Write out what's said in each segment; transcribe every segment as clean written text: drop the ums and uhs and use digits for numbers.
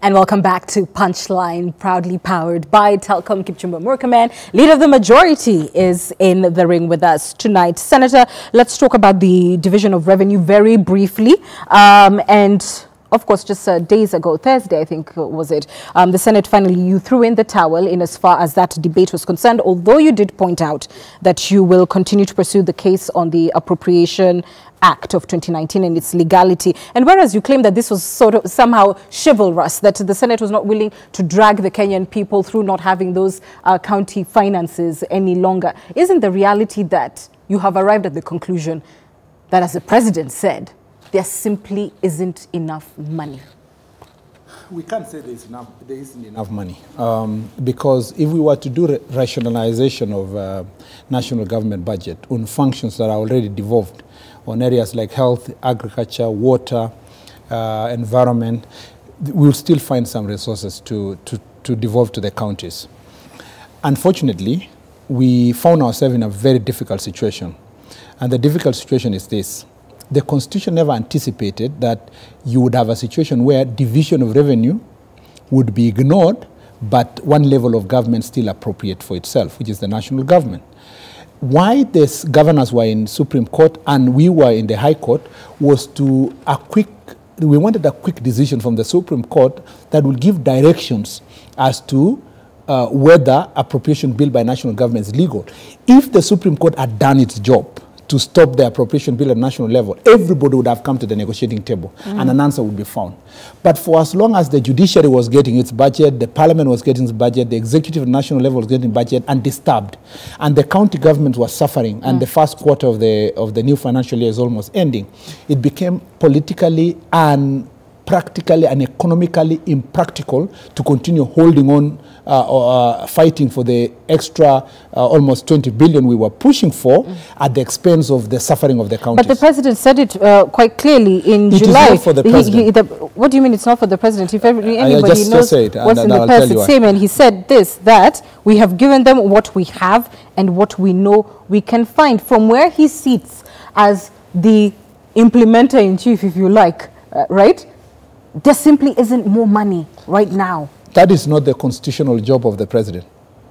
And welcome back to Punchline, proudly powered by Telkom. Kipchumba Murkomen, leader of the majority, is in the ring with us tonight. Senator, let's talk about the division of revenue very briefly. And of course, just days ago, Thursday, I think, was it, the Senate finally, you threw in the towel in as far as that debate was concerned, although you did point out that you will continue to pursue the case on the Appropriation Act of 2019 and its legality. And whereas you claim that this was sort of somehow chivalrous, that the Senate was not willing to drag the Kenyan people through not having those county finances any longer, isn't the reality that you have arrived at the conclusion that, as the president said, there simply isn't enough money? We can't say there isn't enough money, because if we were to do rationalization of national government budget on functions that are already devolved on areas like health, agriculture, water, environment, we'll still find some resources to devolve to the counties. Unfortunately, we found ourselves in a very difficult situation. And the difficult situation is this. The Constitution never anticipated that you would have a situation where division of revenue would be ignored, but one level of government still appropriate for itself, which is the national government. Why the governors were in Supreme Court and we were in the High Court was we wanted a quick decision from the Supreme Court that will give directions as to whether appropriation bill by national government is legal. If the Supreme Court had done its job to stop the appropriation bill at national level, everybody would have come to the negotiating table and an answer would be found. But for as long as the judiciary was getting its budget, the parliament was getting its budget, the executive at national level was getting budget undisturbed, and the county government was suffering, and the first quarter of the new financial year is almost ending, it became politically and practically and economically impractical to continue holding on, fighting for the extra almost 20 billion we were pushing for at the expense of the suffering of the counties. But the president said it quite clearly in July. It is not for the president. What do you mean it's not for the president? If anybody knows what's in the president's statement, he said that we have given them what we have and what we know we can find. From where he sits as the implementer-in-chief, if you like, right? There simply isn't more money right now. That is not the constitutional job of the president.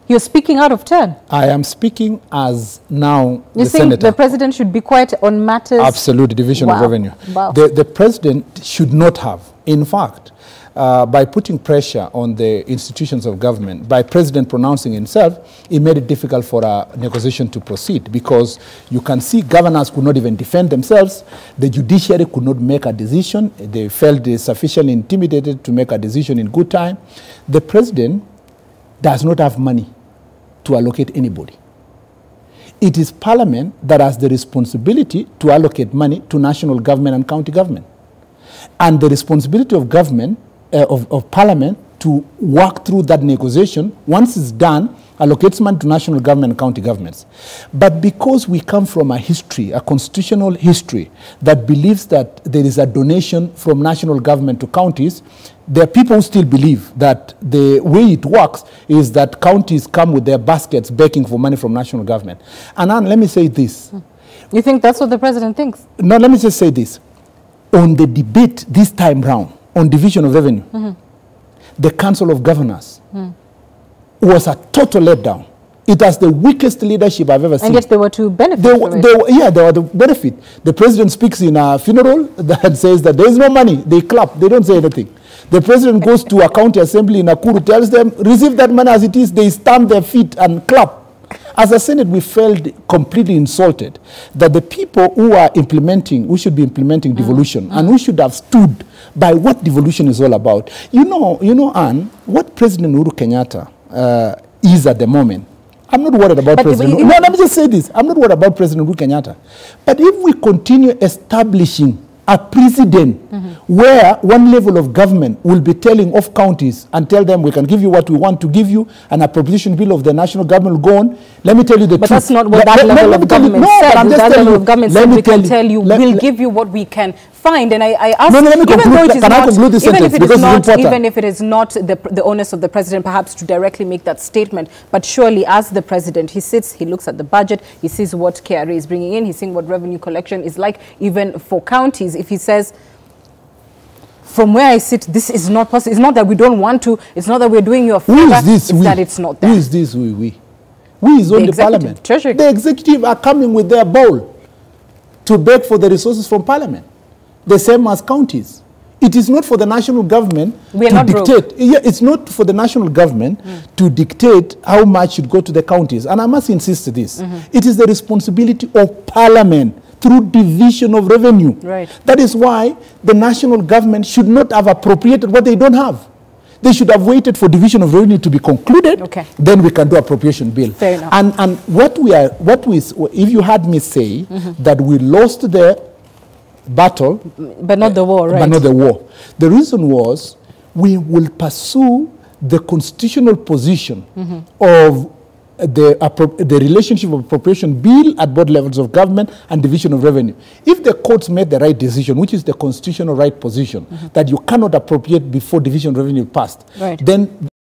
You're speaking out of turn. I am speaking as now You're saying senator. The president should be quiet on matters? Absolute division of revenue. Wow. The president should not have. In fact, by putting pressure on the institutions of government, by president pronouncing himself, it made it difficult for a negotiation to proceed, because you can see governors could not even defend themselves. The judiciary could not make a decision. They felt sufficiently intimidated to make a decision in good time. The president does not have money to allocate anybody. It is parliament that has the responsibility to allocate money to national government and county government. And the responsibility of government, of parliament, to work through that negotiation, once it's done, allocates money to national government and county governments. But because we come from a history, a constitutional history, that believes that there is a donation from national government to counties, there are people who still believe that the way it works is that counties come with their baskets begging for money from national government. And Anne, let me say this. You think that's what the president thinks? No, let me just say this. On the debate this time round, on division of revenue, the Council of Governors was a total letdown. It was the weakest leadership I've ever seen. And yet they were to benefit they were the benefit. The president speaks in a funeral that says that there is no money. They clap. They don't say anything. The president goes to a county assembly in Nakuru, tells them, receive that money as it is. They stamp their feet and clap. As a Senate, we felt completely insulted that the people who are implementing, who should be implementing devolution, and who should have stood by what devolution is all about. You know, Anne, what President Uhuru Kenyatta is at the moment. I'm not worried about President. No, let me just say this. I'm not worried about President Uhuru Kenyatta. But if we continue establishing a precedent where one level of government will be telling off counties and tell them we can give you what we want to give you, and a appropriation bill of the national government will go on. Let me tell you the truth. But that's not what that level of government said. That level of government said we can tell you, we'll give you what we can find. And I asked, even if it is not the onus of the president perhaps to directly make that statement, but surely as the president, he sits, he looks at the budget, he sees what KRA is bringing in, he's seeing what revenue collection is like, even for counties. If he says, from where I sit, this is not possible. It's not that we don't want to. It's not that we're doing you a favor. Who is this it's that it's not there. Who is this we? Who is on the parliament? Treasury. The executive are coming with their bowl to beg for the resources from parliament, the same as counties. It is not for the national government to dictate. Yeah, it's not for the national government to dictate how much should go to the counties. And I must insist this. It is the responsibility of parliament through division of revenue. Right. That is why the national government should not have appropriated what they don't have. They should have waited for division of revenue to be concluded. Okay. Then we can do appropriation bill. Fair enough. And if you had me say that we lost the battle, but not the war, right? But not the war. The reason was we will pursue the constitutional position of the relationship of appropriation bill at both levels of government and division of revenue. If the courts made the right decision, which is the constitutional right position, that you cannot appropriate before division of revenue passed, right, then